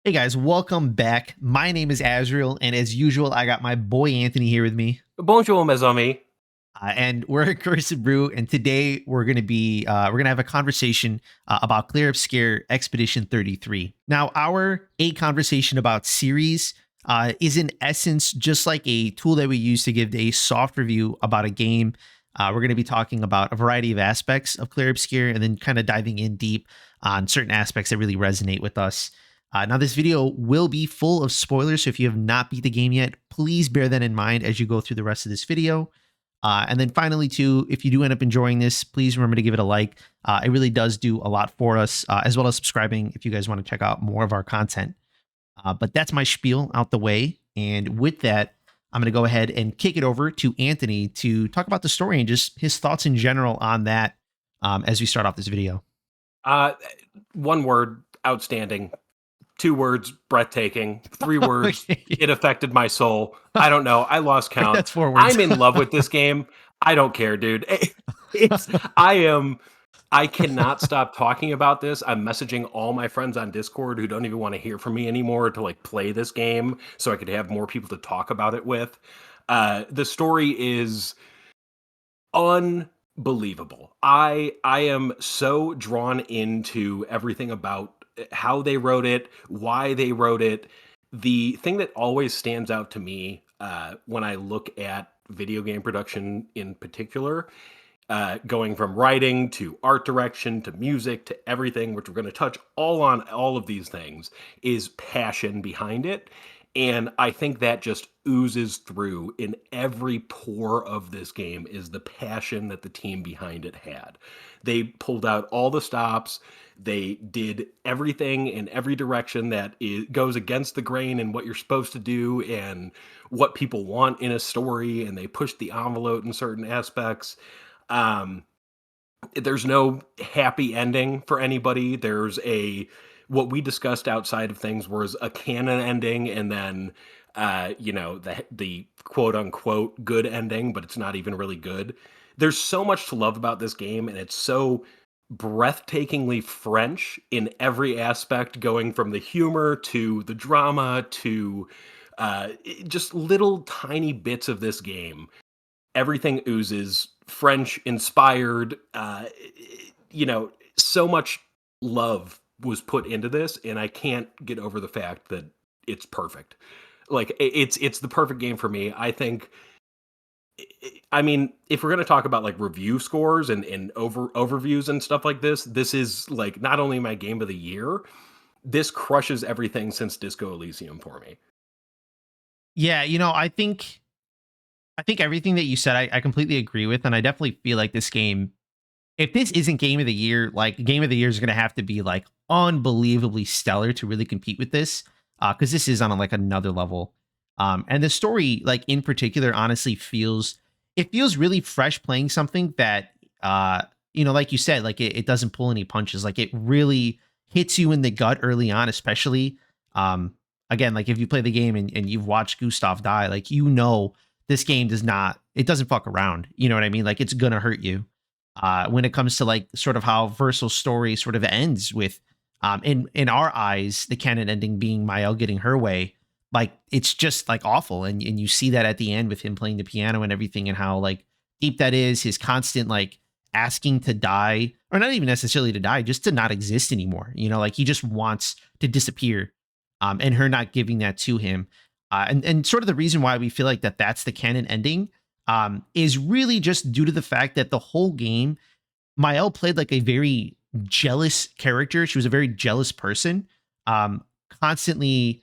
Hey guys, welcome back. My name is Azriel, and as usual, I got my boy Anthony here with me. Bonjour, mes amis. And we're Accursed Brew, and today we're gonna have a conversation about Clair Obscur Expedition 33. Now, our a conversation about series is in essence just like a tool that we use to give a soft review about a game. We're going to be talking about a variety of aspects of Clair Obscur, and then kind of diving in deep on certain aspects that really resonate with us. Now, this video will be full of spoilers, so if you have not beat the game yet, please bear that in mind as you go through the rest of this video. And then finally, too, if you do end up enjoying this, please remember to give it a like. It really does do a lot for us, as well as subscribing if you guys want to check out more of our content. But that's my spiel out the way. And with that, I'm going to go ahead and kick it over to Anthony to talk about the story and just his thoughts in general on that as we start off this video. Uh, One word, outstanding. Two words, breathtaking. Three words, it affected my soul. I don't know. I lost count. That's 4 words. I'm in love with this game. I don't care, dude. It's I am I cannot stop talking about this. I'm messaging all my friends on Discord who don't even want to hear from me anymore to like play this game so I could have more people to talk about it with. The story is unbelievable. I am so drawn into everything about how they wrote it, why they wrote it. The thing that always stands out to me when I look at video game production in particular, going from writing to art direction to music to everything, which we're going to touch all on all of these things, is passion behind it. And I think that just oozes through in every pore of this game is the passion that the team behind it had. They pulled out all the stops. They did everything in every direction that goes against the grain and what you're supposed to do and what people want in a story. And they pushed the envelope in certain aspects. Um, there's no happy ending for anybody. There's a what we discussed outside of things was a canon ending, and then the quote unquote good ending, but it's not even really good. There's so much to love about this game, and it's so breathtakingly French in every aspect, going from the humor to the drama to just little tiny bits of this game. Everything oozes French inspired. So much love was put into this, and I can't get over the fact that it's perfect. Like it's the perfect game for me. I think. I mean, if we're going to talk about like review scores and overviews and stuff like this is like not only my game of the year, this crushes everything since Disco Elysium for me. Yeah, I think everything that you said, I completely agree with, and I definitely feel like this game, if this isn't game of the year, like game of the year is going to have to be like unbelievably stellar to really compete with this, because this is on like another level. And the story, like in particular, honestly feels really fresh playing something that, like you said, like it doesn't pull any punches. Like it really hits you in the gut early on, especially. Again, like if you play the game and you've watched Gustav die, like this game it doesn't fuck around. You know what I mean? Like it's gonna hurt you. When it comes to like sort of how Versal's story sort of ends with, in our eyes, the canon ending being Mael getting her way, like it's just like awful, and you see that at the end with him playing the piano and everything, and how like deep that is, his constant like asking to die, or not even necessarily to die, just to not exist anymore. Like he just wants to disappear, and her not giving that to him. And sort of the reason why we feel like that's the canon ending, is really just due to the fact that the whole game, Mael played like a very jealous character. She was a very jealous person, constantly,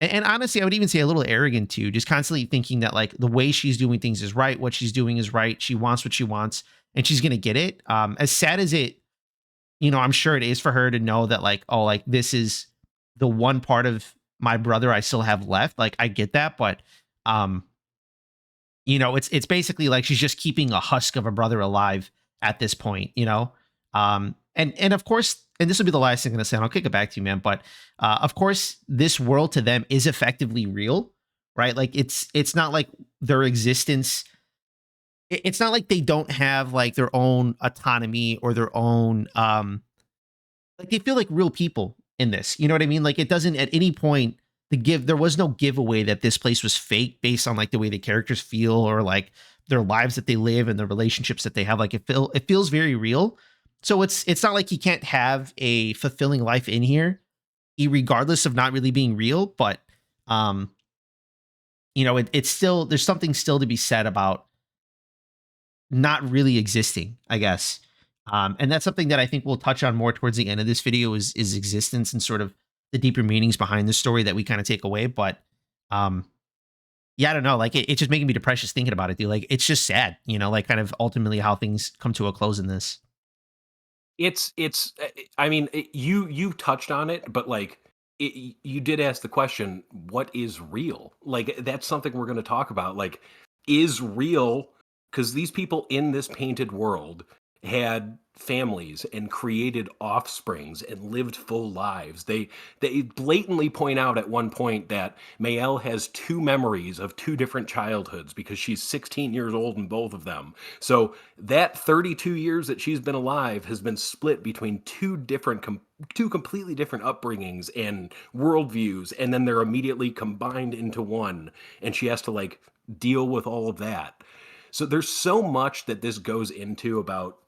and honestly, I would even say a little arrogant too, just constantly thinking that like the way she's doing things is right, what she's doing is right. She wants what she wants, and she's gonna get it. As sad as it, I'm sure it is for her to know that like, oh, like this is the one part of my brother I still have left. Like I get that, but um, it's basically like she's just keeping a husk of a brother alive at this point. And of course, and this will be the last thing I'm gonna say, and I'll kick it back to you, man. But of course, this world to them is effectively real, right? Like it's not like their existence. It's not like they don't have like their own autonomy or their own like they feel like real people. in this. You know what I mean? Like it doesn't at any point there was no giveaway that this place was fake based on like the way the characters feel or like their lives that they live and the relationships that they have. Like it feels very real. So it's not like you can't have a fulfilling life in here, regardless of not really being real. But um, it's still there's something still to be said about not really existing, I guess. And that's something that I think we'll touch on more towards the end of this video is existence and sort of the deeper meanings behind the story that we kind of take away. But um, yeah, I don't know. Like it's just making me depressed just thinking about it, dude. Like it's just sad, like kind of ultimately how things come to a close in this. I mean, you touched on it, but like you did ask the question, what is real? Like that's something we're going to talk about. Like is real, because these people in this painted world had families and created offsprings and lived full lives. They blatantly point out at one point that Mael has two memories of two different childhoods because she's 16 years old in both of them. So that 32 years that she's been alive has been split between two completely different upbringings and worldviews, and then they're immediately combined into one, and she has to like deal with all of that. So there's so much that this goes into about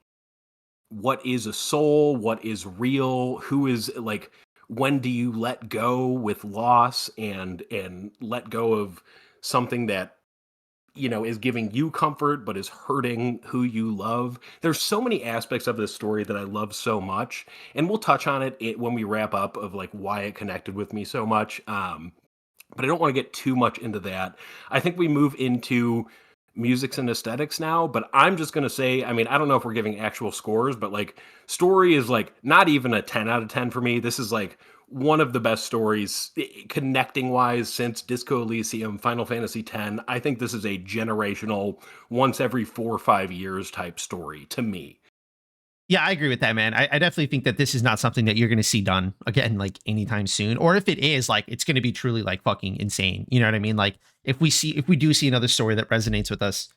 what is a soul, what is real, who is like, when do you let go with loss and let go of something that is giving you comfort but is hurting who you love. There's so many aspects of this story that I love so much, and we'll touch on it when we wrap up of like why it connected with me so much. But I don't want to get too much into that. I think we move into musics and aesthetics now, but I'm just going to say, I mean, I don't know if we're giving actual scores, but like story is like not even a 10 out of 10 for me. This is like one of the best stories connecting wise since Disco Elysium, Final Fantasy X. I think this is a generational, once every 4 or 5 years type story to me. Yeah, I agree with that, man. I definitely think that this is not something that you're going to see done again, like anytime soon. Or if it is, like, it's going to be truly like fucking insane. You know what I mean? Like, if we do see another story that resonates with us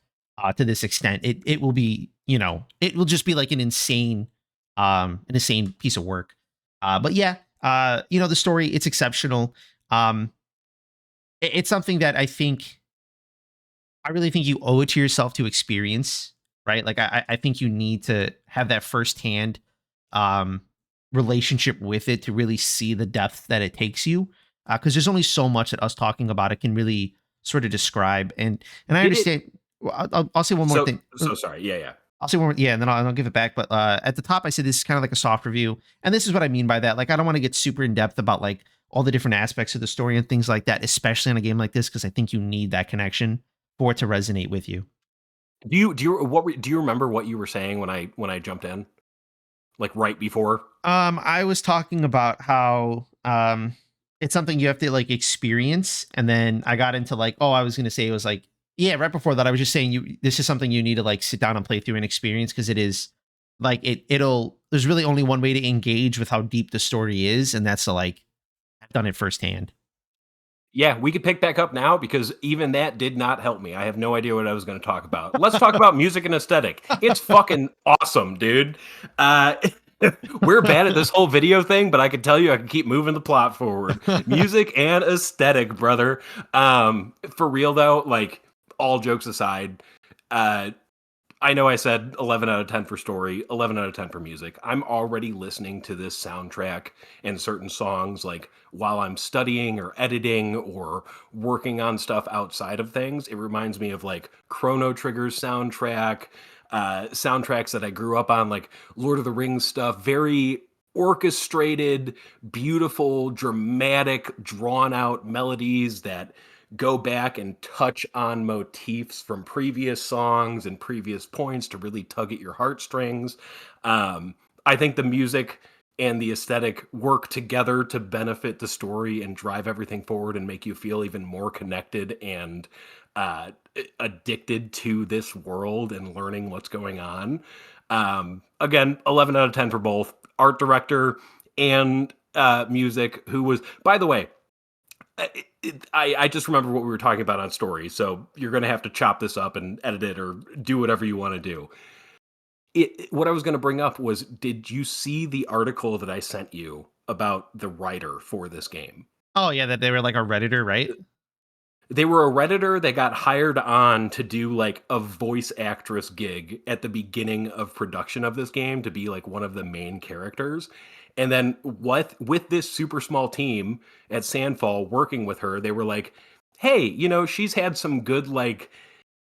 to this extent, it will be, it will just be like an insane piece of work. But yeah, the story, it's exceptional. Um, it's something that I really think you owe it to yourself to experience, right? Like I think you need to have that firsthand um relationship with it to really see the depth that it takes you. Because there's only so much that us talking about it can really sort of describe. And I Did it? understand. Well, I'll say one more So thing. so sorry. Yeah, yeah. I'll say one more, yeah, and then I'll give it back. But at the top, I said this is kind of like a soft review, and this is what I mean by that. Like, I don't want to get super in depth about like all the different aspects of the story and things like that, especially in a game like this, because I think you need that connection for it to resonate with you. Do you remember what you were saying when I jumped in? Like right before? I was talking about how it's something you have to like experience, and then I got into like, oh, I was gonna say it was like, yeah, right before that, I was just saying this is something you need to like sit down and play through and experience because it is like it'll there's really only one way to engage with how deep the story is, and that's to like I've done it firsthand. Yeah, we could pick back up now because even that did not help me. I have no idea what I was going to talk about. Let's talk about music and aesthetic. It's fucking awesome, dude. Uh, we're bad at this whole video thing, but I can tell you I can keep moving the plot forward. Music and aesthetic, brother. For real though, like all jokes aside, uh, I know I said 11 out of 10 for story, 11 out of 10 for music. I'm already listening to this soundtrack and certain songs like while I'm studying or editing or working on stuff outside of things. It reminds me of like Chrono Trigger's soundtrack, soundtracks that I grew up on, like Lord of the Rings stuff, very orchestrated, beautiful, dramatic, drawn out melodies that go back and touch on motifs from previous songs and previous points to really tug at your heartstrings. I think the music and the aesthetic work together to benefit the story and drive everything forward and make you feel even more connected and uh, addicted to this world and learning what's going on. Again, 11 out of 10 for both art director and music, who was, by the way, I just remember what we were talking about on story, so you're going to have to chop this up and edit it or do whatever you want to do. What I was going to bring up was, did you see the article that I sent you about the writer for this game. Oh yeah, that they were like a redditor, right? They were a Redditor that got hired on to do like a voice actress gig at the beginning of production of this game to be like one of the main characters. And then what with this super small team at Sandfall working with her, they were like, "Hey, she's had some good like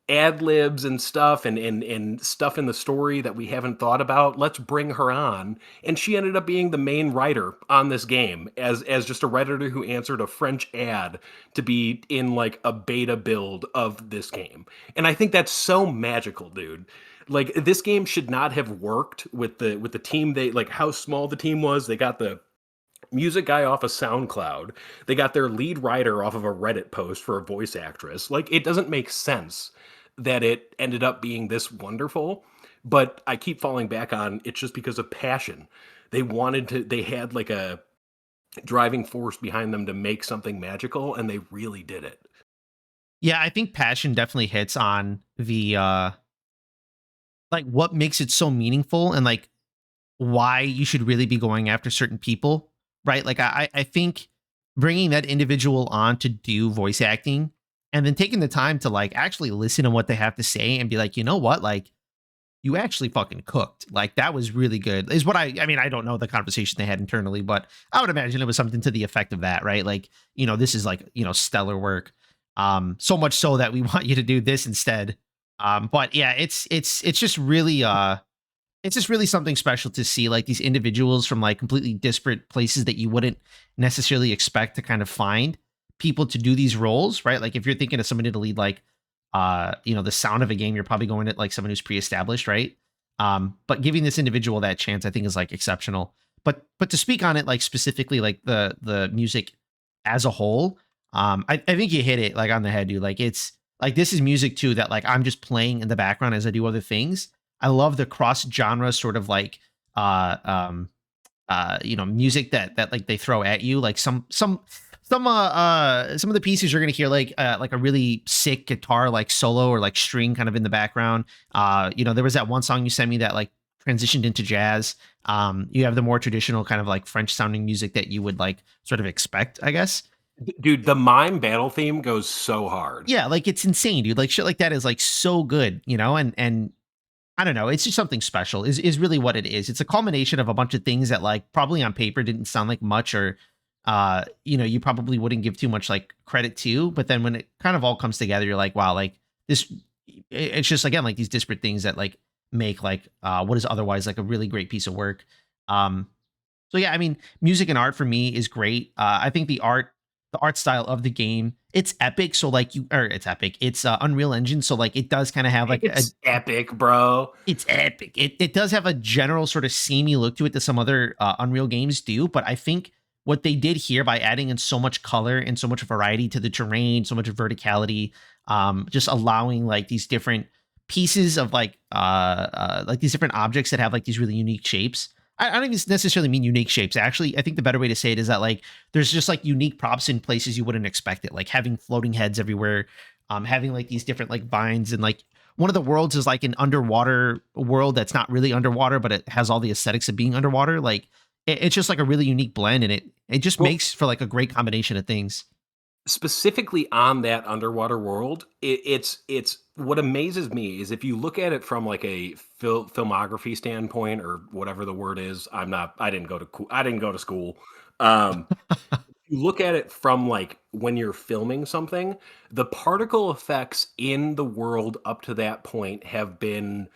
ad libs and stuff and stuff in the story that we haven't thought about. Let's bring her on." And she ended up being the main writer on this game as just a redditor who answered a French ad to be in like a beta build of this game. And I think that's so magical, dude. Like this game should not have worked with the team. They like how small the team was. They got the music guy off of SoundCloud. They got their lead writer off of a Reddit post for a voice actress. Like it doesn't make sense that it ended up being this wonderful, but I keep falling back on it's just because of passion. They had like a driving force behind them to make something magical and they really did it. Yeah, I think passion definitely hits on the like what makes it so meaningful and like why you should really be going after certain people, right? Like I think bringing that individual on to do voice acting and then taking the time to like actually listen to what they have to say and be like, you know what, like you actually fucking cooked. Like that was really good. Is what I mean, I don't know the conversation they had internally, but I would imagine it was something to the effect of that, right? Like, this is like, stellar work. So much so that we want you to do this instead. But yeah, it's just really it's just really something special to see like these individuals from like completely disparate places that you wouldn't necessarily expect to kind of find people to do these roles, right? Like if you're thinking of somebody to lead like the sound of a game, you're probably going to like someone who's pre-established, right? But giving this individual that chance I think is like exceptional. But to speak on it like specifically like the music as a whole, I think you hit it like on the head, dude. Like it's like this is music too that like I'm just playing in the background as I do other things. I love the cross genre sort of like uh um music that like they throw at you. Like some of the pieces you're gonna hear like a really sick guitar like solo or like string kind of in the background. There was that one song you sent me that like transitioned into jazz. You have the more traditional kind of like French sounding music that you would like sort of expect, I guess. Dude, the mime battle theme goes so hard. Yeah, like it's insane, dude. Like shit like that is like so good, and I don't know. It's just something special. Is really what it is. It's a culmination of a bunch of things that like probably on paper didn't sound like much, or you probably wouldn't give too much like credit to. But then when it kind of all comes together, you're like, wow, like this. It's just again like these disparate things that like make like what is otherwise like a really great piece of work. Um, so yeah, I mean, music and art for me is great. I think the art style of the game, it's epic. So like it's epic. It's Unreal Engine. So like it does kind of have like a It's epic, bro. it's epic. It does have a general sort of samey look to it that some other Unreal games do, but I think what they did here by adding in so much color and so much variety to the terrain, so much verticality, just allowing like these different pieces of like these different objects that have like these really unique shapes. I don't even necessarily mean unique shapes. Actually, I think the better way to say it is that like there's just like unique props in places you wouldn't expect it, like having floating heads everywhere, having like these different like vines and like one of the worlds is like an underwater world that's not really underwater, but it has all the aesthetics of being underwater. Like it's just like a really unique blend, and it just Well, makes for like a great combination of things. specifically on that underwater world, it's what amazes me is if you look at it from like a filmography standpoint or whatever the word is. I didn't go to school. Um, you look at it from like when you're filming something, the particle effects in the world up to that point have been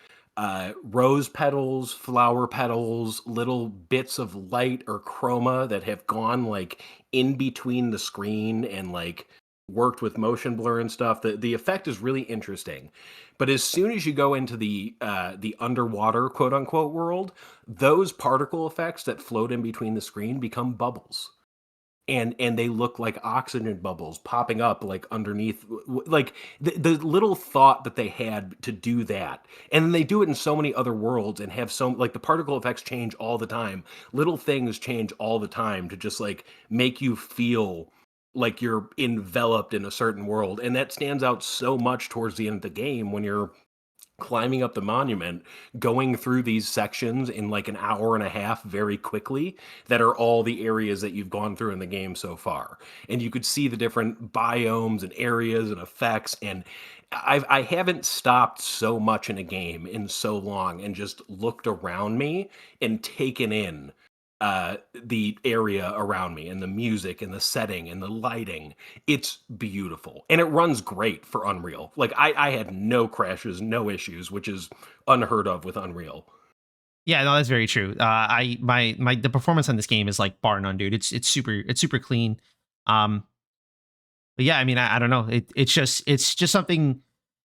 rose petals, flower petals, little bits of light or chroma that have gone like in between the screen and like worked with motion blur and stuff. The effect is really interesting. But as soon as you go into the underwater quote unquote world, those particle effects that float in between the screen become bubbles and they look like oxygen bubbles popping up like underneath like the little thought that they had to do that, and then they do it in so many other worlds and have so like the particle effects change all the time, little things change all the time to just like make you feel like you're enveloped in a certain world, and that stands out so much towards the end of the game when you're climbing up the monument, going through these sections in like an hour and a half very quickly that are all the areas that you've gone through in the game so far. And you could see the different biomes and areas and effects. And I haven't stopped so much in a game in so long and just looked around me and taken in the area around me and the music and the setting and the lighting. It's beautiful and it runs great for Unreal. Like I had no crashes, no issues, which is unheard of with Unreal. Yeah, no, that's very true. I my the performance on this game is like bar none, dude. It's super clean. Um, but yeah, I mean, I don't know. It's just something.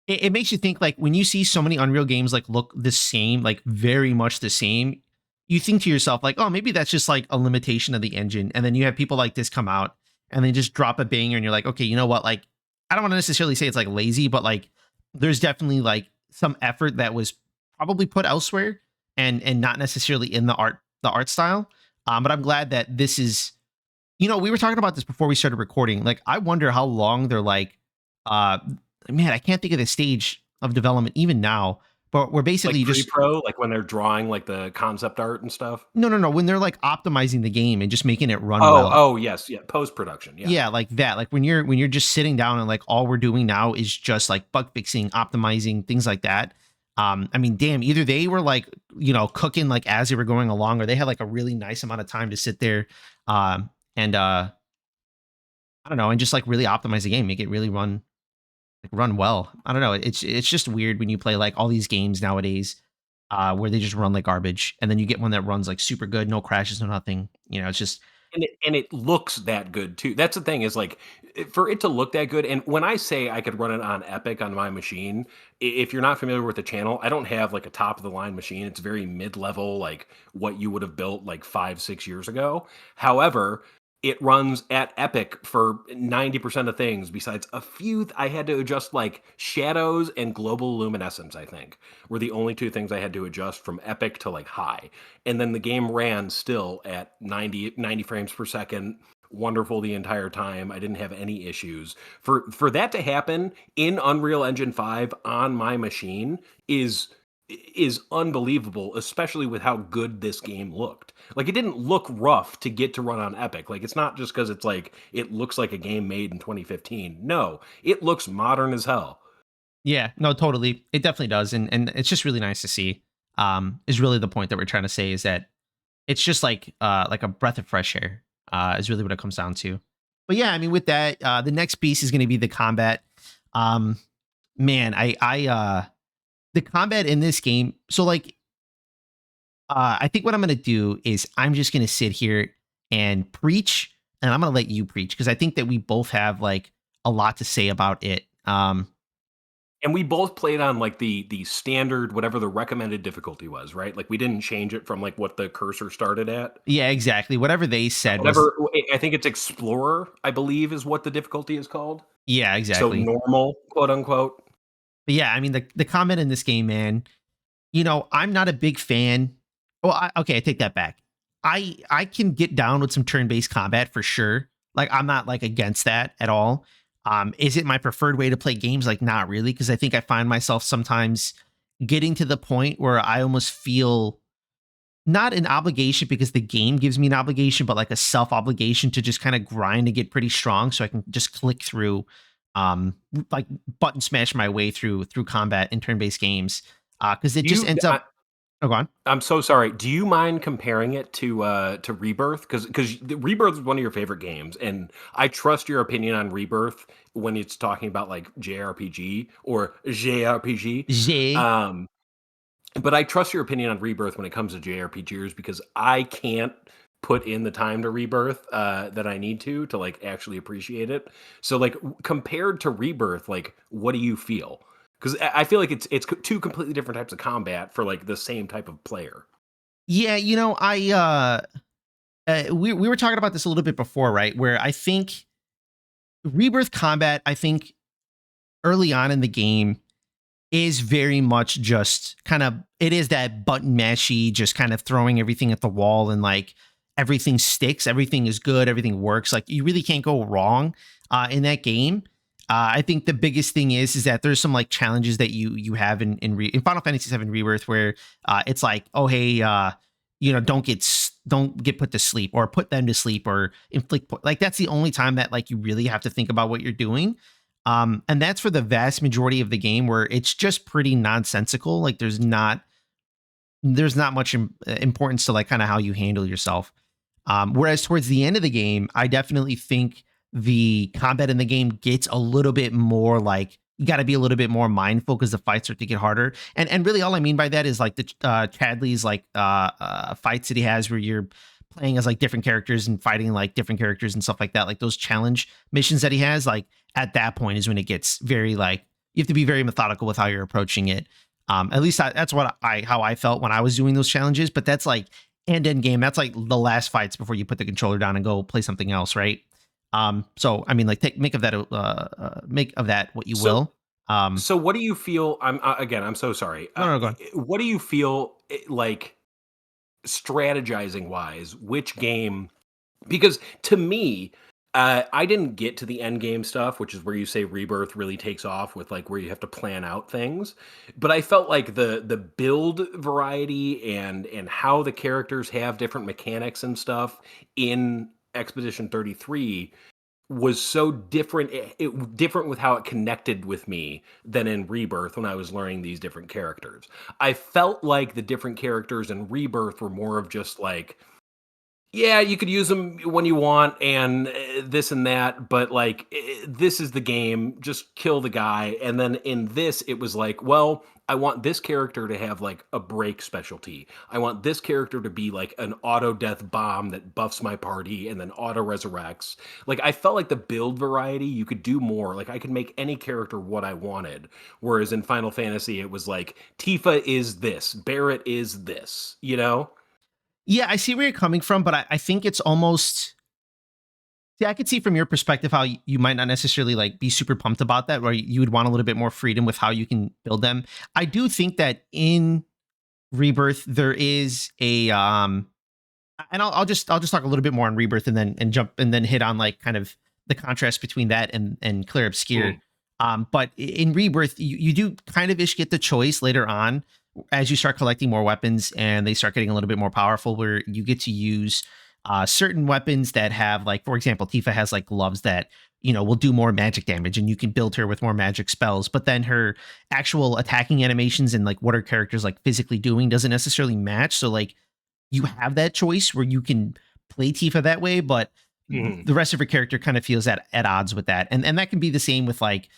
It makes you think like when you see so many Unreal games like look the same, like very much the same. You think to yourself like, oh, maybe that's just like a limitation of the engine. And then you have people like this come out and they just drop a banger, and you're like, okay, you know what? Like, I don't want to necessarily say it's like lazy, but like there's definitely like some effort that was probably put elsewhere and not necessarily in the art style. But I'm glad that this is, we were talking about this before we started recording. Like, I wonder how long they're like, uh, man, I can't think of the stage of development even now, but we're Like basically just, pre-pro, like when they're drawing like the concept art and stuff. no, when they're like optimizing the game and just making it run Oh, well. oh yes, yeah, post-production, yeah. Yeah, like that. Like when you're just sitting down and like all we're doing now is just like bug fixing, optimizing, things like that. I mean, damn, either they were like, cooking like as they were going along, or they had like a really nice amount of time to sit there and I don't know, and just like really optimize the game, make it really run well. I don't know. It's just weird when you play like all these games nowadays where they just run like garbage, and then you get one that runs like super good, no crashes, no nothing. It's just And it looks that good too. That's the thing is like for it to look that good. And when I say I could run it on Epic on my machine, if you're not familiar with the channel, I don't have like a top of the line machine. It's very mid level, like what you would have built like 5, 6 years ago. However, it runs at Epic for 90% of things, besides a few. I had to adjust like shadows and global luminescence, I think, were the only two things I had to adjust from Epic to like high. And then the game ran still at 90 frames per second, wonderful the entire time. I didn't have any issues. For that to happen in Unreal Engine 5 on my machine is unbelievable, especially with how good this game looked. Like it didn't look rough to get to run on Epic. Like it's not just because it's like it looks like a game made in 2015. No, it looks modern as hell. yeah, no, totally. It definitely does. And it's just really nice to see. Is really the point that we're trying to say, is that it's just like a breath of fresh air, is really what it comes down to. But yeah, I mean, with that, the next piece is going to be the combat. Um, man, the combat in this game. So like, I think what I'm going to do is I'm just going to sit here and preach, and I'm going to let you preach because I think that we both have like a lot to say about it. And we both played on like the standard, whatever the recommended difficulty was, right? Like we didn't change it from like what the cursor started at. Yeah, exactly. Whatever they said was, Whatever, I think it's Explorer, I believe, is what the difficulty is called. yeah, So exactly. normal, quote unquote. But yeah, I mean, the combat in this game, man, I'm not a big fan. Well, okay, I take that back. I can get down with some turn-based combat for sure. Like I'm not like against that at all. Is it my preferred way to play games? Like not really, because I think I find myself sometimes getting to the point where I almost feel not an obligation because the game gives me an obligation, but like a self obligation to just kind of grind and get pretty strong so I can just click through, like button smash my way through combat in turn-based games. Because it Do just you? ends up. Oh, go on. I'm so sorry. Do you mind comparing it to Rebirth? Because Rebirth is one of your favorite games, and I trust your opinion on Rebirth when it's talking about like JRPG or JRPG. J. Um, but I trust your opinion on Rebirth when it comes to JRPGs because I can't put in the time to Rebirth that I need to like actually appreciate it. So like compared to Rebirth, like what do you feel? Because I feel like it's two completely different types of combat for like the same type of player. Yeah, we were talking about this a little bit before, right? Where I think Rebirth combat, I think early on in the game is very much just kind of, it is that button mashy, just kind of throwing everything at the wall, and like everything sticks, everything is good, everything works. Like you really can't go wrong in that game. I think the biggest thing is that there's some like challenges that you have in Final Fantasy VII Rebirth where it's like, oh hey, don't get put to sleep or put them to sleep or like that's the only time that like you really have to think about what you're doing. And that's for the vast majority of the game where it's just pretty nonsensical. Like there's not much importance to like kind of how you handle yourself. Whereas towards the end of the game, I definitely think the combat in the game gets a little bit more like you got to be a little bit more mindful because the fights start to get harder. And really, all I mean by that is like the Chadley's like fights that he has where you're playing as like different characters and fighting like different characters and stuff like that. Like those challenge missions that he has, like at that point is when it gets very like you have to be very methodical with how you're approaching it. At least that's what how I felt when I was doing those challenges. But that's like end game. That's like the last fights before you put the controller down and go play something else, right? So I mean, like make of that what you So will. so what do you feel? I'm so sorry. No, no, go on. What do you feel like strategizing wise? Which game? Because to me, I didn't get to the end game stuff, which is where you say Rebirth really takes off with like where you have to plan out things. But I felt like the build variety and how the characters have different mechanics and stuff in Expedition 33 was so different. Different with how it connected with me than in Rebirth when I was learning these different characters. I felt like the different characters in Rebirth were more of just like, yeah, you could use them when you want and this and that, but like this is the game, just kill the guy. And then in this, it was like, well, I want this character to have like a break specialty. I want this character to be like an auto death bomb that buffs my party and then auto resurrects. Like I felt like the build variety, you could do more. Like I could make any character what I wanted. Whereas in Final Fantasy, it was like Tifa is this, Barrett is this, you know? Yeah, I see where you're coming from, but I think it's almost. Yeah, I could see from your perspective how you might not necessarily like be super pumped about that, where you would want a little bit more freedom with how you can build them. I do think that in Rebirth there is a and I'll just talk a little bit more on Rebirth and then jump and then hit on like kind of the contrast between that and Clair Obscur. Mm. But in Rebirth, you do kind of ish get the choice later on as you start collecting more weapons and they start getting a little bit more powerful, where you get to use certain weapons that have like, for example, Tifa has like gloves that will do more magic damage, and you can build her with more magic spells. But then her actual attacking animations and like what her character's like physically doing doesn't necessarily match. So like you have that choice where you can play Tifa that way, but Mhm. the rest of her character kind of feels at odds with that. And that can be the same with like,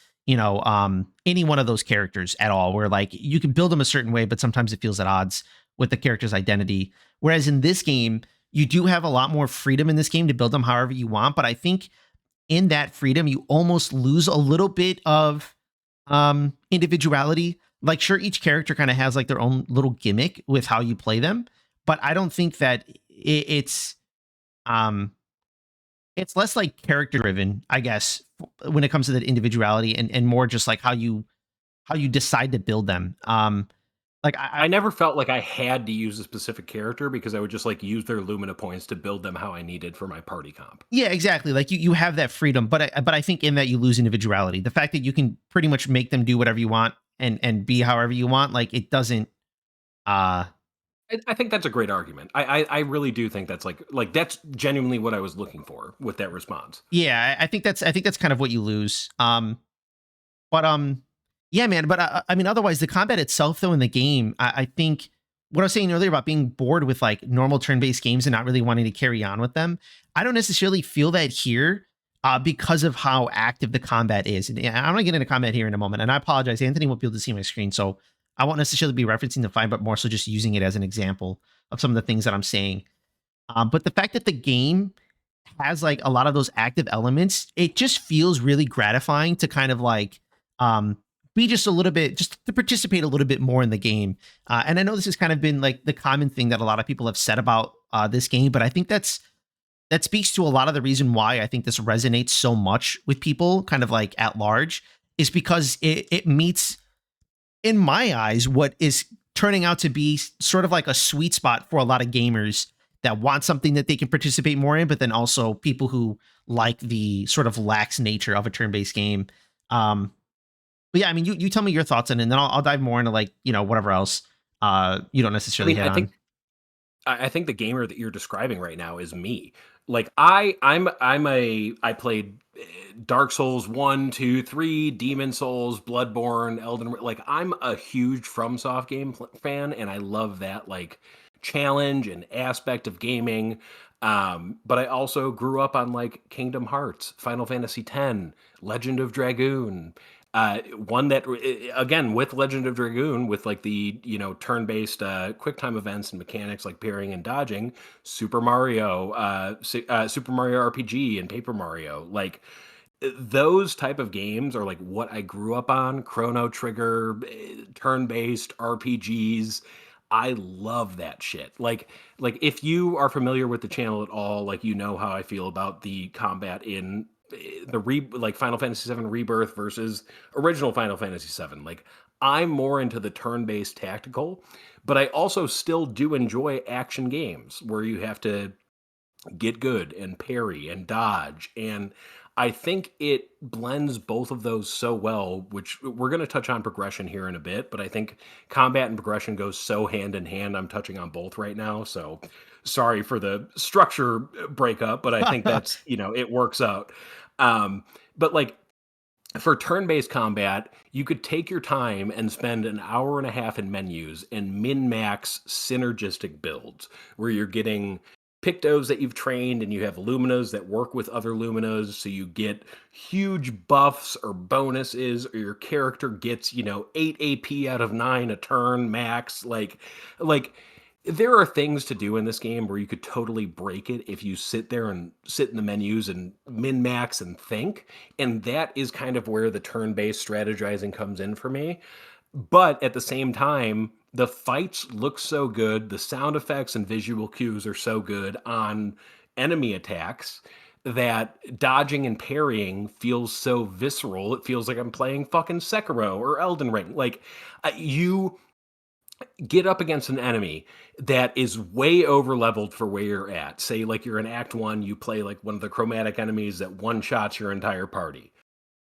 any one of those characters at all, where like you can build them a certain way, but sometimes it feels at odds with the character's identity. Whereas in this game, you do have a lot more freedom in this game to build them however you want. But I think in that freedom, you almost lose a little bit of individuality. Like, sure, each character kind of has like their own little gimmick with how you play them, but I don't think that um it's less like character driven, I guess, when it comes to that individuality and more just like how you decide to build them. Like I never felt like I had to use a specific character because I would just like use their Lumina points to build them how I needed for my party comp. yeah, exactly. Like you have that freedom, but I think in that you lose individuality. The fact that you can pretty much make them do whatever you want and be however you want, like it doesn't. Uh I think that's a great argument. I really do think that's like that's genuinely what I was looking for with that response. yeah, I think that's kind of what you lose. But yeah, man. But I mean, otherwise, the combat itself, though, in the game, I think what I was saying earlier about being bored with like normal turn-based games and not really wanting to carry on with them, I don't necessarily feel that here. Because of how active the combat is. And I'm going to get into combat here in a moment. And I apologize. Anthony won't be able to see my screen. So I won't necessarily be referencing the fight, but more so just using it as an example of some of the things that I'm saying. But the fact that the game has like a lot of those active elements, it just feels really gratifying to kind of like um, be just a little bit, just to participate a little bit more in the game. And I know this has kind of been like the common thing that a lot of people have said about this game, but I think that speaks to a lot of the reason why I think this resonates so much with people kind of like at large is because it meets, in my eyes, what is turning out to be sort of like a sweet spot for a lot of gamers that want something that they can participate more in, but then also people who like the sort of lax nature of a turn-based game. But yeah, I mean, you tell me your thoughts on it, and then I'll dive more into like whatever else you don't I necessarily mean, hit I think on. I think the gamer that you're describing right now is me. Like I played Dark Souls 1, 2, 3, Demon Souls, Bloodborne, Elden Ring. Like I'm a huge FromSoft fan and I love that like challenge and aspect of gaming. But I also grew up on like Kingdom Hearts, Final Fantasy X, Legend of Dragoon, one that again with Legend of Dragoon with like the turn-based quick time events and mechanics like parrying and dodging, Super Mario RPG and Paper Mario, like those type of games are like what I grew up on. Chrono Trigger, turn-based RPGs. I love that shit. Like if you are familiar with the channel at all, like you know how I feel about the combat in like Final Fantasy VII Rebirth versus original Final Fantasy VII. Like I'm more into the turn-based tactical, but I also still do enjoy action games where you have to get good and parry and dodge. And I think it blends both of those so well, which we're going to touch on progression here in a bit, but I think combat and progression goes so hand in hand. I'm touching on both right now. So sorry for the structure breakup, but I think that's, it works out. But like for turn-based combat, you could take your time and spend an hour and a half in menus and min-max synergistic builds where you're getting Pictos that you've trained and you have Luminas that work with other Luminas, so you get huge buffs or bonuses, or your character gets, 8 AP out of 9 a turn max. Like there are things to do in this game where you could totally break it if you sit there and sit in the menus and min max and think. And that is kind of where the turn based strategizing comes in for me. But at the same time, the fights look so good. The sound effects and visual cues are so good on enemy attacks that dodging and parrying feels so visceral. It feels like I'm playing fucking Sekiro or Elden Ring. Like, you get up against an enemy that is way over leveled for where you're at. Say, like, you're in Act 1, you play like one of the chromatic enemies that one shots your entire party.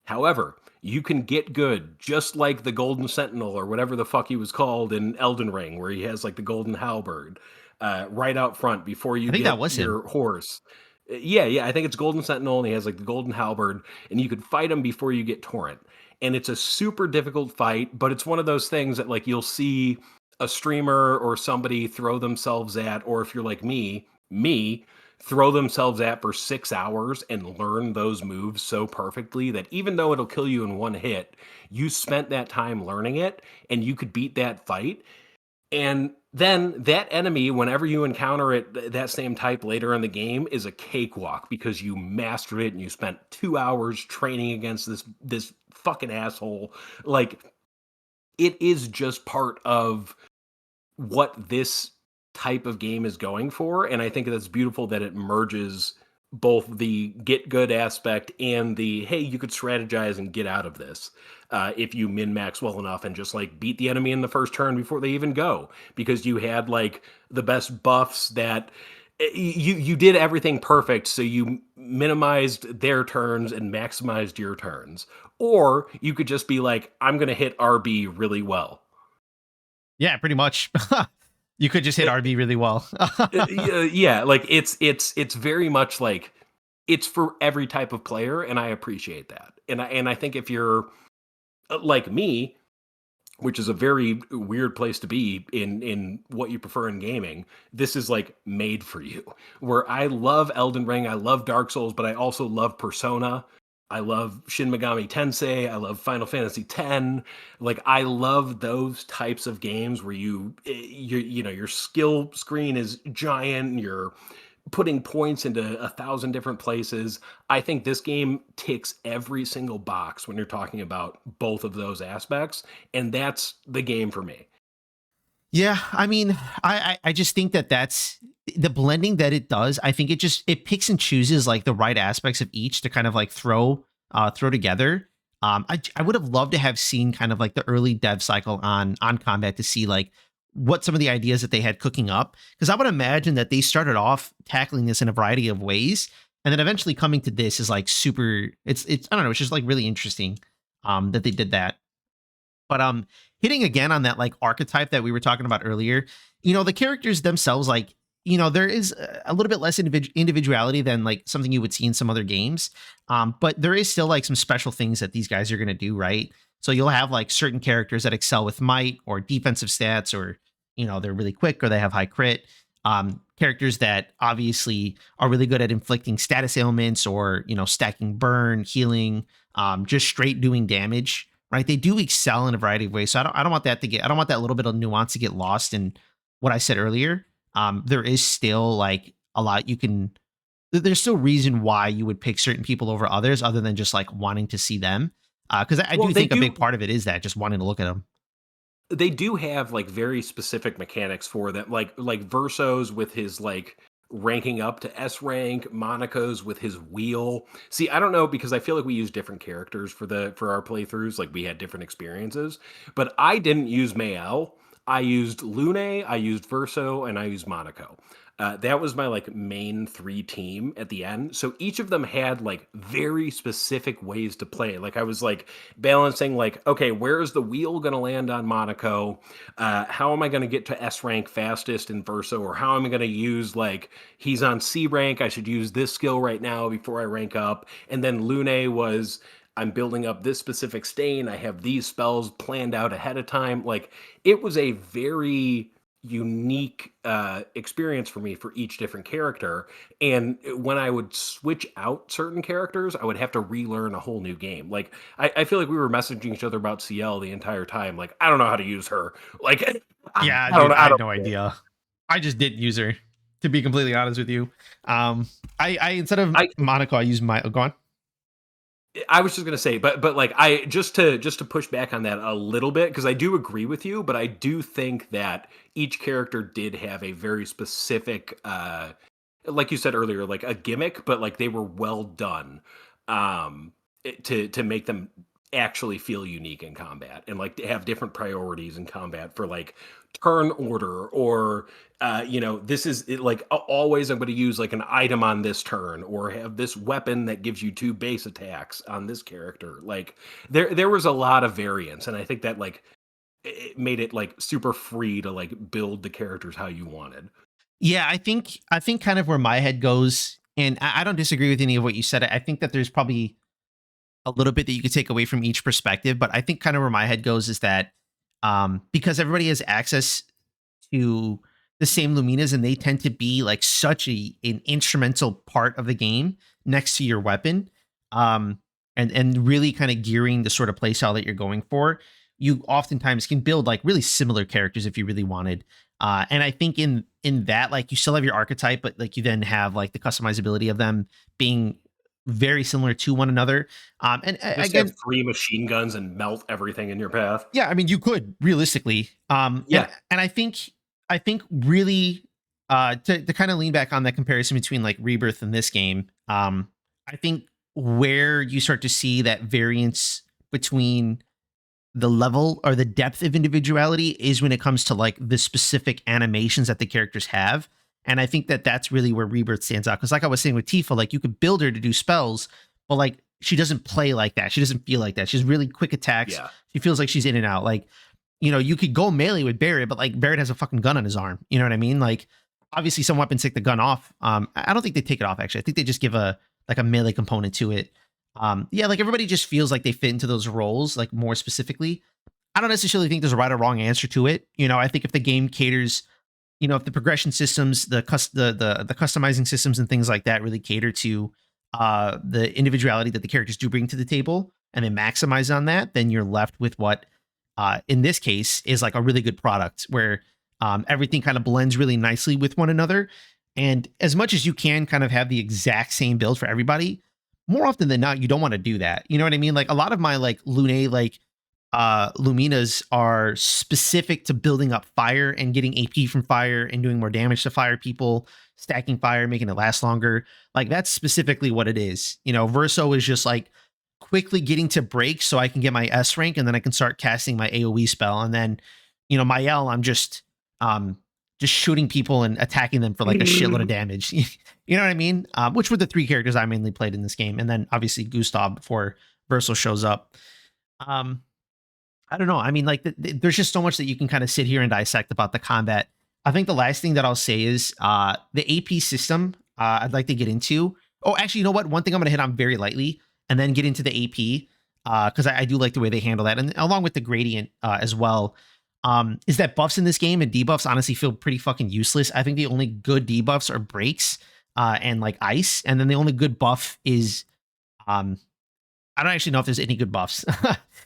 However, you can get good, just like the Golden Sentinel or whatever the fuck he was called in Elden Ring, where he has like the golden halberd right out front before I you think that get was him. your horse. Yeah, I think it's Golden Sentinel, and he has like the golden halberd, and you could fight him before you get Torrent. And it's a super difficult fight, but it's one of those things that like you'll see a streamer or somebody throw themselves at, or if you're like me, throw themselves at for 6 hours and learn those moves so perfectly that even though it'll kill you in one hit, you spent that time learning it and you could beat that fight. And then that enemy, whenever you encounter it, that same type later in the game, is a cakewalk because you mastered it and you spent 2 hours training against this fucking asshole. Like it is just part of what this type of game is going for. And I think that's beautiful that it merges both the get good aspect and the hey, you could strategize and get out of this if you min max well enough and just like beat the enemy in the first turn before they even go because you had like the best buffs that you did everything perfect, so you minimized their turns and maximized your turns. Or you could just be like, I'm gonna hit RB really well. Yeah, pretty much. You could just hit RB really well. Yeah, like it's very much like it's for every type of player, and I appreciate that. And I think if you're like me, which is a very weird place to be in what you prefer in gaming, this is like made for you. Where I love Elden Ring, I love Dark Souls, but I also love Persona. I love Shin Megami Tensei. I love Final Fantasy X. Like I love those types of games where your skill screen is giant. And you're putting points into 1,000 different places. I think this game ticks every single box when you're talking about both of those aspects, and that's the game for me. Yeah, I mean, I just think that that's the blending that it does. I think it picks and chooses like the right aspects of each to kind of like throw together. I would have loved to have seen kind of like the early dev cycle on combat to see like what some of the ideas that they had cooking up, because I would imagine that they started off tackling this in a variety of ways, and then eventually coming to this is like super. It's I don't know. It's just like really interesting. that they did that. But hitting again on that like archetype that we were talking about earlier, the characters themselves, like, there is a little bit less individuality than like something you would see in some other games. But there is still like some special things that these guys are going to do, right? So you'll have like certain characters that excel with might or defensive stats, or they're really quick or they have high crit. Characters that obviously are really good at inflicting status ailments, or stacking burn, healing, just straight doing damage, right? They do excel in a variety of ways. So I don't want that to get, I don't want that little bit of nuance to get lost in what I said earlier. There is still like a lot you can, there's still reason why you would pick certain people over others, other than just like wanting to see them. Cause I Well, do think a big part of it is that just wanting to look at them. they do have like very specific mechanics for them, like Verso's with his like ranking up to S rank, Monaco's with his wheel. See, I don't know, because I feel like we use different characters for our playthroughs, like we had different experiences, but I didn't use Mayel. I used Lune, I used Verso, and I used Monaco. That was my like main three team at the end. So each of them had like very specific ways to play. Like I was like balancing like, okay, where is the wheel going to land on Monaco? How am I going to get to S rank fastest in Verso? Or how am I going to use like, he's on C rank, I should use this skill right now before I rank up. And then Lune was, I'm building up this specific stain. I have these spells planned out ahead of time. Like it was a very unique experience for me for each different character. And when I would switch out certain characters, I would have to relearn a whole new game. Like I feel like we were messaging each other about CL the entire time. Like I don't know how to use her. Like I Yeah, don't dude, know. I I had don't no know. idea. I just didn't use her, to be completely honest with you. I instead of I Monaco, I used my, go on. I was just gonna say, but like I just to push back on that a little bit, because I do agree with you, but I do think that each character did have a very specific, like you said earlier, like a gimmick, but like they were well done, to make them actually feel unique in combat, and like to have different priorities in combat for like turn order, or this is it, like always I'm going to use like an item on this turn, or have this weapon that gives you two base attacks on this character. Like there was a lot of variance, and I think that like it made it like super free to like build the characters how you wanted. Yeah, I think kind of where my head goes, and I don't disagree with any of what you said. I think that there's probably a little bit that you could take away from each perspective, but I think kind of where my head goes is that because everybody has access to the same Luminas, and they tend to be like such an instrumental part of the game next to your weapon, um, and really kind of gearing the sort of playstyle that you're going for. You oftentimes can build like really similar characters if you really wanted. And I think in that, like, you still have your archetype, but like you then have like the customizability of them being very similar to one another. And Just have again, three machine guns and melt everything in your path. yeah, I mean, you could realistically, and Yeah. I think really, to kind of lean back on that comparison between like Rebirth and this game, I think where you start to see that variance between the level or the depth of individuality is when it comes to like the specific animations that the characters have. And I think that that's really where Rebirth stands out. Cause like I was saying with Tifa, like you could build her to do spells, but like she doesn't play like that. She doesn't feel like that. She's really quick attacks. Yeah. She feels like she's in and out. Like, you could go melee with Barrett, but like Barrett has a fucking gun on his arm. You know what I mean? Like obviously some weapons take the gun off. I don't think they take it off actually. I think they just give a melee component to it. Yeah, like everybody just feels like they fit into those roles like more specifically. I don't necessarily think there's a right or wrong answer to it. I think if the game caters, if the progression systems, the customizing systems and things like that really cater to the individuality that the characters do bring to the table, and they maximize on that, then you're left with what in this case is like a really good product where everything kind of blends really nicely with one another. And as much as you can kind of have the exact same build for everybody, more often than not, you don't want to do that. You know what I mean? Like a lot of my like Lune like Luminas are specific to building up fire and getting AP from fire and doing more damage to fire people, stacking fire, making it last longer. Like that's specifically what it is. Verso is just like quickly getting to break so I can get my S rank, and then I can start casting my AoE spell. And then, my L, I'm just shooting people and attacking them for like a shitload of damage. You know what I mean? Which were the three characters I mainly played in this game. And then obviously Gustav before Verso shows up. Um, I don't know. I mean, like, there's just so much that you can kind of sit here and dissect about the combat. I think the last thing that I'll say is the AP system. I'd like to get into. Oh, actually, you know what? One thing I'm going to hit on very lightly, and then get into the AP because I do like the way they handle that, and along with the gradient as well. Is that buffs in this game and debuffs honestly feel pretty fucking useless. I think the only good debuffs are breaks and like ice, and then the only good buff is um, I don't actually know if there's any good buffs.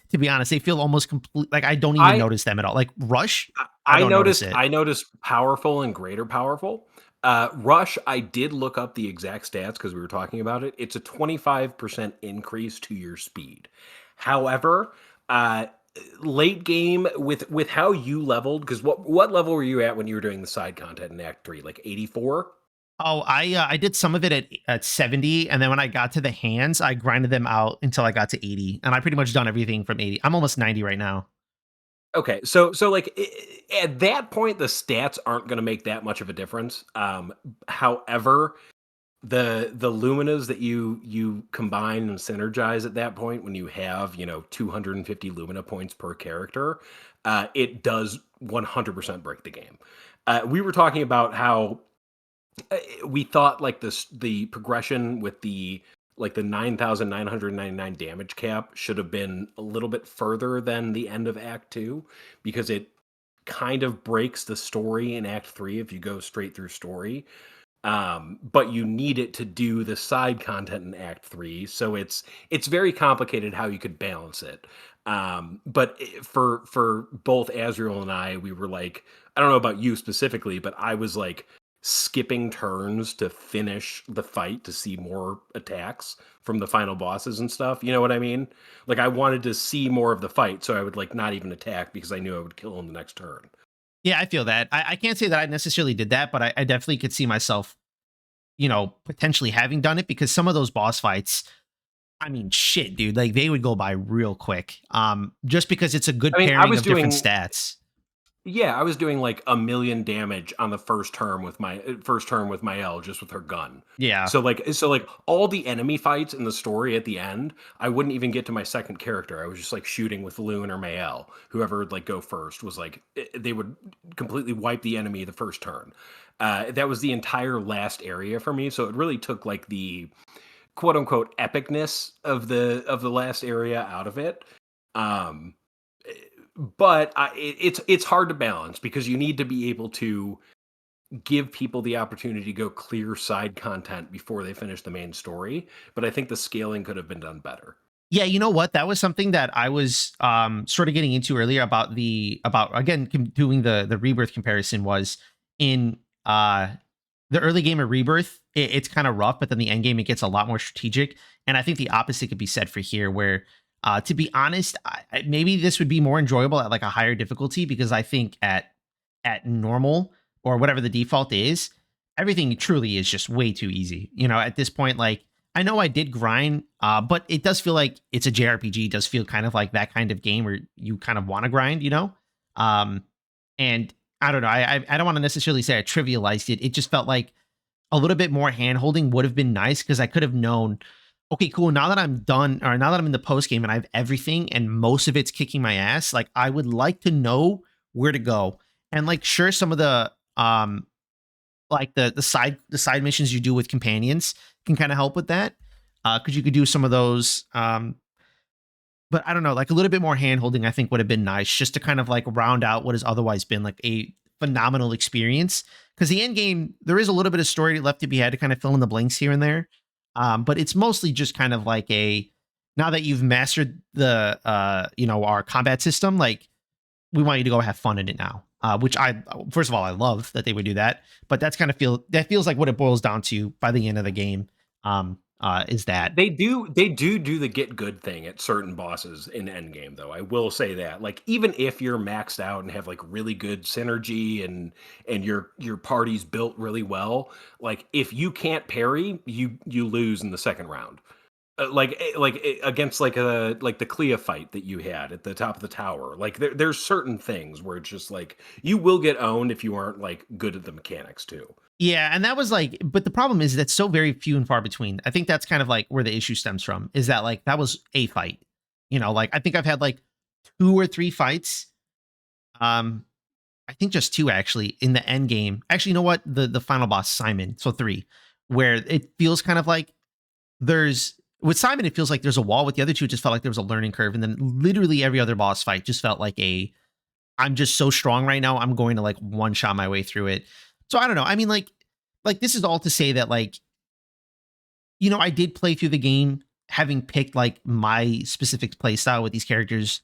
To be honest, they feel almost complete. Like I don't even I notice them at all. Like Rush, I I I don't notice noticed it. I noticed powerful and greater powerful. Rush, I did look up the exact stats because we were talking about it. It's a 25% increase to your speed. However, uh, late game with how you leveled, because what level were you at when you were doing the side content in Act 3? Like 84? Oh, I did some of it at 70, and then when I got to the hands, I grinded them out until I got to 80, and I pretty much done everything from 80. I'm almost 90 right now. Okay, so like at that point, the stats aren't going to make that much of a difference. However, the luminas that you combine and synergize at that point when you have 250 lumina points per character, it does 100% break the game. We were talking about how we thought like the progression with the 9,999 damage cap should have been a little bit further than the end of Act 2 because it kind of breaks the story in Act 3 if you go straight through story. But you need it to do the side content in Act 3, so it's very complicated how you could balance it. But for both Azrael and I, we were like, I don't know about you specifically, but I was like skipping turns to finish the fight to see more attacks from the final bosses and stuff. You know what I mean? Like I wanted to see more of the fight, so I would like not even attack because I knew I would kill him the next turn. Yeah, I feel that. I can't say that I necessarily did that, but I definitely could see myself, potentially having done it because some of those boss fights, I mean, shit, dude, like they would go by real quick. Just because it's a I good mean, I pairing was of different doing stats. Yeah, I was doing like a million damage on the first turn with my L just with her gun. Yeah. So like all the enemy fights in the story at the end, I wouldn't even get to my second character. I was just like shooting with Loon or Mael. Whoever would like go first was like they would completely wipe the enemy the first turn. That was the entire last area for me. So it really took like the quote unquote epicness of the last area out of it. Um, but it's hard to balance because you need to be able to give people the opportunity to go clear side content before they finish the main story. But I think the scaling could have been done better. Yeah, you know what? That was something that I was sort of getting into earlier about again doing the rebirth comparison was in the early game of rebirth. It's kind of rough, but then the end game it gets a lot more strategic. And I think the opposite could be said for here, where to be honest, maybe this would be more enjoyable at like a higher difficulty because I think at normal or whatever the default is, everything truly is just way too easy. At this point, like I know I did grind, but it does feel like it's a JRPG. It does feel kind of like that kind of game where you kind of want to grind. Um, and I don't know. I don't want to necessarily say I trivialized it. It just felt like a little bit more hand holding would have been nice because I could have known. Okay, cool. Now that I'm done, or now that I'm in the post game and I have everything, and most of it's kicking my ass, like I would like to know where to go. And like, sure, some of the like the side missions you do with companions can kind of help with that because you could do some of those but I don't know, like a little bit more hand holding I think would have been nice just to kind of like round out what has otherwise been like a phenomenal experience because the end game there is a little bit of story left to be had to kind of fill in the blanks here and there but it's mostly just kind of like a now that you've mastered the our combat system like we want you to go have fun in it now. Which I first of all I love that they would do that, but that feels like what it boils down to by the end of the game. Is that They do the get good thing at certain bosses in Endgame, though. I will say that. Like, even if you're maxed out and have like really good synergy and your party's built really well, like if you can't parry, you lose in the second round. Against like the Clea fight that you had at the top of the tower. Like there's certain things where it's just like you will get owned if you aren't like good at the mechanics too. yeah, and that was like, but the problem is that's so very few and far between. I think that's kind of like where the issue stems from is that like that was a fight. Like I think I've had like 2 or 3 fights. Um, I think just 2 actually in the end game. Actually, you know what? The final boss, Simon, so 3, where it feels kind of like there's with Simon, it feels like there's a wall. With the other 2, it just felt like there was a learning curve. And then literally every other boss fight just felt like I'm just so strong right now. I'm going to like one shot my way through it. So I don't know. I mean, like this is all to say that like, I did play through the game having picked like my specific play style with these characters,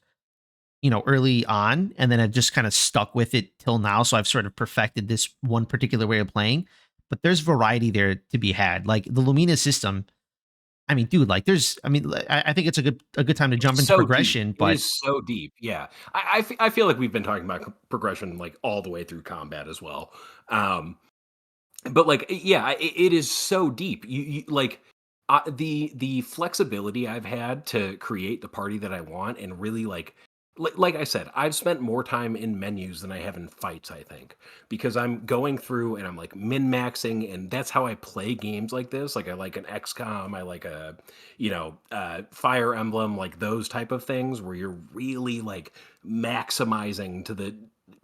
early on, and then I've just kind of stuck with it till now. So I've sort of perfected this one particular way of playing. But there's variety there to be had. Like the Lumina system. I mean, dude, like I think it's a good time to jump It's into so deep. progression. It But is so deep. Yeah. I feel like we've been talking about progression like all the way through combat as well. Um, but like yeah, it is so deep. You like the flexibility I've had to create the party that I want and really like I said, I've spent more time in menus than I have in fights, I think, because I'm going through and I'm like min maxing, and that's how I play games like this. Like I like an XCOM, I like a Fire Emblem, like those type of things where you're really like maximizing to the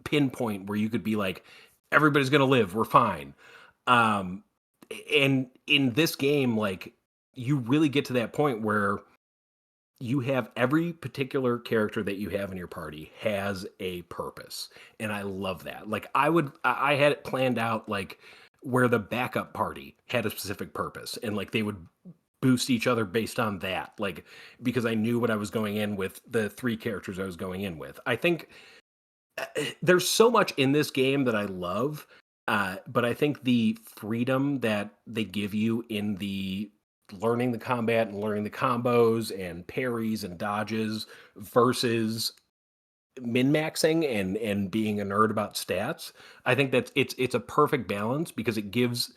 pinpoint where you could be like everybody's gonna live, we're fine. um and in this game, like you really get to that point where you have every particular character that you have in your party has a purpose, and I love that. Like I had it planned out like where the backup party had a specific purpose, and like they would boost each other based on that, like because I knew what I was going in with, the 3 characters I was going in with. I think there's so much in this game that I love, but I think the freedom that they give you in the learning the combat and learning the combos and parries and dodges versus min maxing and being a nerd about stats. I think that's it's a perfect balance because it gives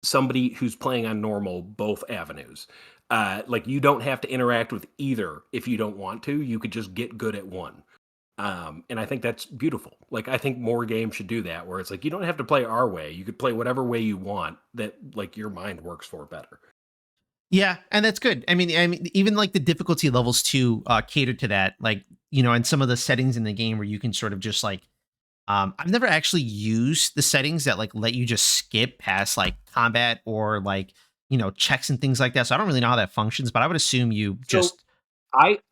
somebody who's playing on normal both avenues. Like you don't have to interact with either if you don't want to. You could just get good at one. And I think that's beautiful. Like I think more games should do that, where it's like you don't have to play our way. You could play whatever way you want that like your mind works for better. yeah, and that's good. I mean, even like the difficulty levels too cater to that. Like, and some of the settings in the game where you can sort of just like, I've never actually used the settings that like let you just skip past like combat or like, checks and things like that. So I don't really know how that functions, but I would assume you So just,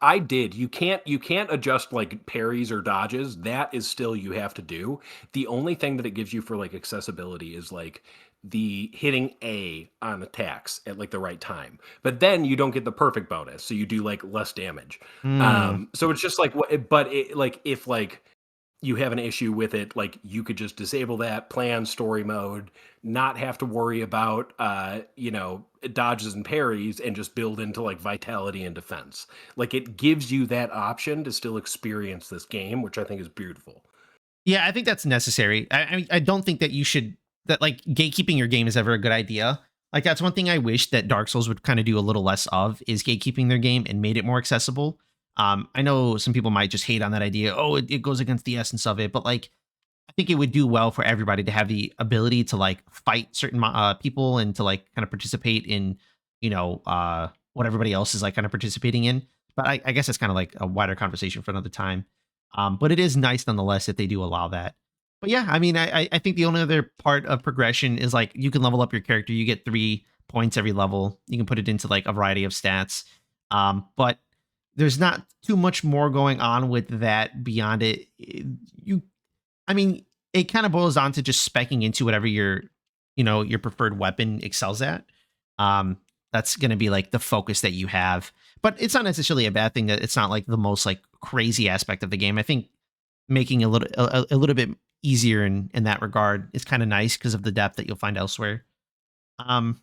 I did. You can't adjust like parries or dodges. That is still you have to do. The only thing that it gives you for like accessibility is like the hitting A on attacks at like the right time. But then you don't get the perfect bonus, so you do like less damage. hmm. So it's just like what but it like if like you have an issue with it, like you could just disable that, play on story mode, not have to worry about dodges and parries, and just build into like vitality and defense. Like it gives you that option to still experience this game, which I think is beautiful. Yeah, I think that's necessary. I don't think that you should that like gatekeeping your game is ever a good idea. Like that's one thing I wish that Dark Souls would kind of do a little less of is gatekeeping their game and made it more accessible. I know some people might just hate on that idea. Oh, it goes against the essence of it, but like I think it would do well for everybody to have the ability to like fight certain people and to like kind of participate in, what everybody else is like kind of participating in. But I guess it's kind of like a wider conversation for another time. But it is nice nonetheless if they do allow that. But yeah, I mean, I think the only other part of progression is like you can level up your character. You get 3 points every level. You can put it into like a variety of stats. But there's not too much more going on with that beyond it. You I mean, it kind of boils down to just specking into whatever your preferred weapon excels at. Um, that's going to be like the focus that you have. But it's not necessarily a bad thing that it's not like the most like crazy aspect of the game. I think making a little bit easier in that regard is kind of nice because of the depth that you'll find elsewhere. Um,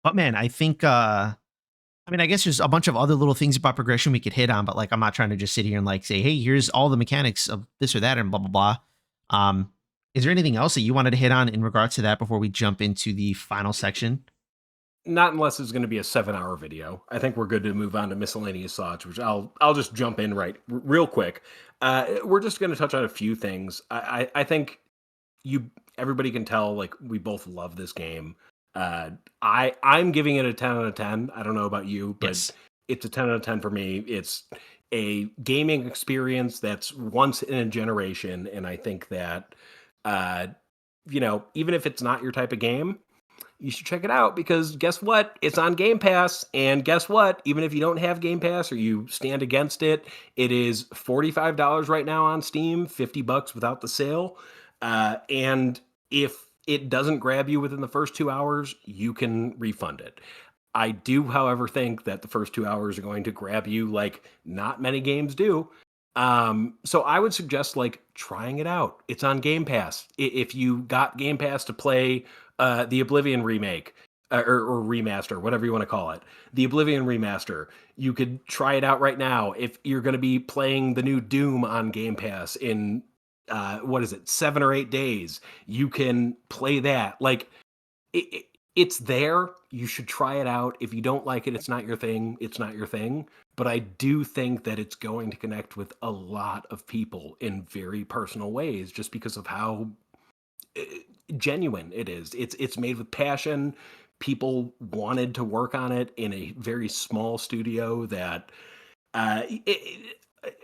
but man, I think I mean, I guess there's a bunch of other little things about progression we could hit on, but like I'm not trying to just sit here and like say, hey, here's all the mechanics of this or that and blah blah blah. Um, is there anything else that you wanted to hit on in regards to that before we jump into the final section? Not unless it's going to be a 7-hour video. I think we're good to move on to miscellaneous thoughts, which I'll just jump in real quick. We're just going to touch on a few things. I think you everybody can tell like we both love this game. I'm giving it a 10 out of 10. I don't know about you, but Yes. it's a 10 out of 10 for me. a gaming experience that's once in a generation, and I think that uh, even if it's not your type of game, you should check it out because guess what? It's on Game Pass. And guess what? Even if you don't have Game Pass or you stand against it, it is $45 right now on Steam, $50 without the sale. And if it doesn't grab you within the first 2 hours, you can refund it. I do, however, think that the first 2 hours are going to grab you like not many games do. So I would suggest like trying it out. It's on Game Pass. If you got Game Pass to play the Oblivion remake or remaster, whatever you want to call it, the Oblivion remaster, you could try it out right now. If you're going to be playing the new Doom on Game Pass in what is it, 7 or 8 days, you can play that. Like it's there. You should try it out. If you don't like it, it's not your thing. It's not your thing. But I do think that it's going to connect with a lot of people in very personal ways, just because of how uh, genuine it is. It's made with passion. People wanted to work on it in a very small studio that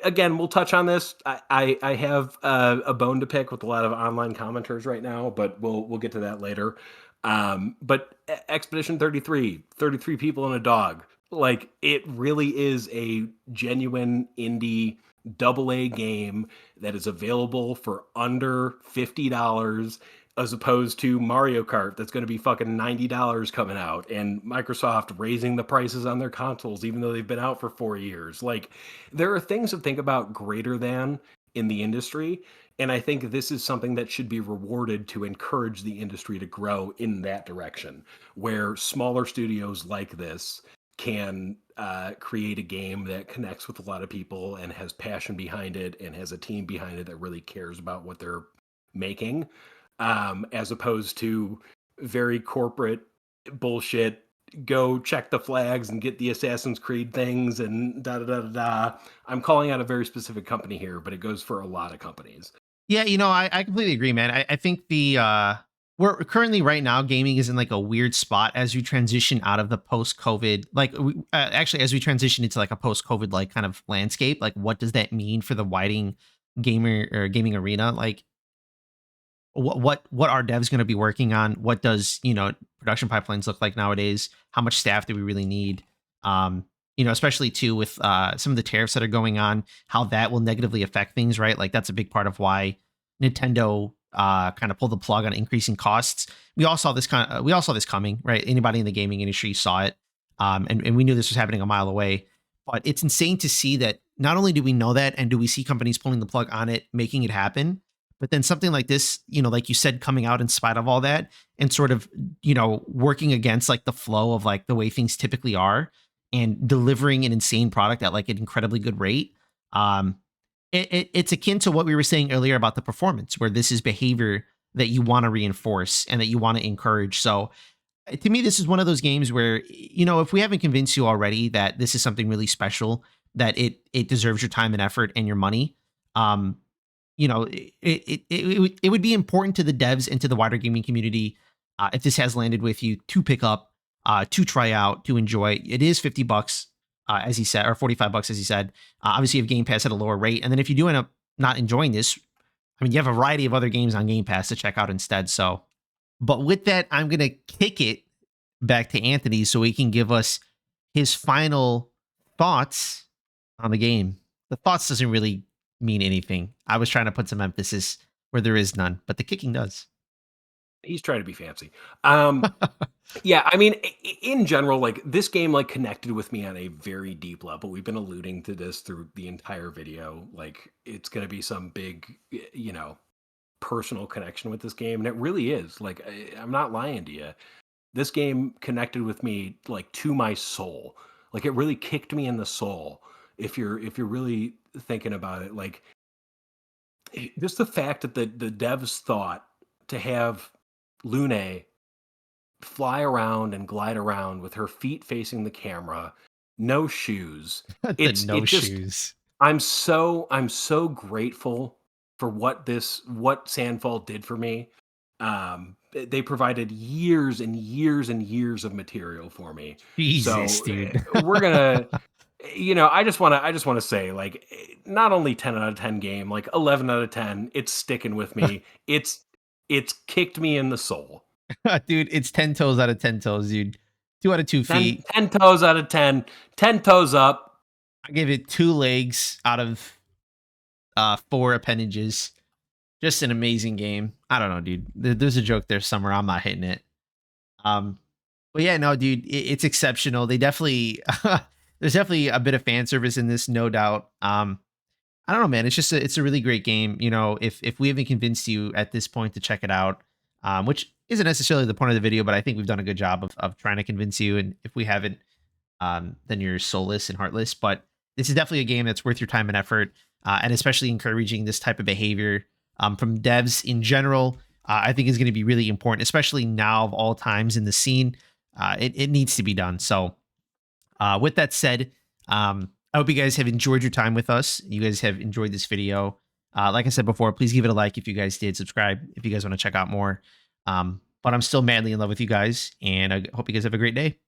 again, we'll touch on this. I have a bone to pick with a lot of online commenters right now, but we'll get to that later. But Expedition 33, 33 people and a dog. Like it really is a genuine indie double A game that is available for under $50 as opposed to Mario Kart that's going to be fucking $90 coming out and Microsoft raising the prices on their consoles even though they've been out for 4 years. Like there are things to think about greater than in the industry, and I think this is something that should be rewarded to encourage the industry to grow in that direction, where smaller studios like this can create a game that connects with a lot of people and has passion behind it and has a team behind it that really cares about what they're making, as opposed to very corporate bullshit. Go check the flags and get the Assassin's Creed things and da da da da da. I'm calling out a very specific company here, but it goes for a lot of companies. Yeah, I completely agree, man. I think we're currently right now gaming is in like a weird spot as we transition out of the post COVID, like actually as we transition into like a post COVID like kind of landscape. Like, what does that mean for the widening gamer or gaming arena? Like, what are devs going to be working on? What does production pipelines look like nowadays? How much staff do we really need? Especially too with some of the tariffs that are going on, how that will negatively affect things, right? Like that's a big part of why Nintendo kind of pulled the plug on increasing costs. We all saw this coming, right? Anybody in the gaming industry saw it, and we knew this was happening a mile away. But it's insane to see that not only do we know that, and do we see companies pulling the plug on it, making it happen, but then something like this, like you said, coming out in spite of all that and sort of, working against like the flow of like the way things typically are and delivering an insane product at like an incredibly good rate. Um, it's akin to what we were saying earlier about the performance, where this is behavior that you want to reinforce and that you want to encourage. So to me, this is one of those games where, if we haven't convinced you already that this is something really special, that it deserves your time and effort and your money, um, it would be important to the devs and to the wider gaming community, if this has landed with you, to pick up, to try out, to enjoy. It is $50, as he said, or $45, as he said. Obviously, you have Game Pass at a lower rate, and then if you do end up not enjoying this, I mean, you have a variety of other games on Game Pass to check out instead. So, but with that, I'm gonna kick it back to Anthony so he can give us his final thoughts on the game. The thoughts doesn't really mean anything. I was trying to put some emphasis where there is none, but the kicking does. He's trying to be fancy. Yeah, I mean, in general, like this game, like connected with me on a very deep level. We've been alluding to this through the entire video. Like, it's gonna be some big, personal connection with this game, and it really is. Like, I'm not lying to you. This game connected with me like to my soul. Like, it really kicked me in the soul. If you're really thinking about it, like just the fact that the devs thought to have Lune fly around and glide around with her feet facing the camera, no shoes. The It no just shoes. I'm so grateful for what Sandfall did for me. They provided years and years and years of material for me. Jesus, So dude. we're gonna I just want to say, like, not only 10 out of 10 game, like 11 out of 10, it's sticking with me. It's kicked me in the soul. Dude, it's 10 toes out of 10 toes, dude. 2 out of 2 10, feet. 10 toes out of 10, 10 toes up. I give it 2 legs out of 4 appendages. Just an amazing game. I don't know, dude. There's a joke there somewhere. I'm not hitting it. Um, but yeah, no, dude, it's exceptional. They definitely there's definitely a bit of fan service in this, no doubt. I don't know, man. It's a really great game. You know, if we haven't convinced you at this point to check it out, which isn't necessarily the point of the video, but I think we've done a good job of trying to convince you. And if we haven't, then you're soulless and heartless. But this is definitely a game that's worth your time and effort, and especially encouraging this type of behavior from devs in general. I think is going to be really important, especially now of all times in the scene. It needs to be done. So with that said, I hope you guys have enjoyed your time with us. You guys have enjoyed this video. Like I said before, please give it a like if you guys did. Subscribe if you guys want to check out more. But I'm still madly in love with you guys, and I hope you guys have a great day.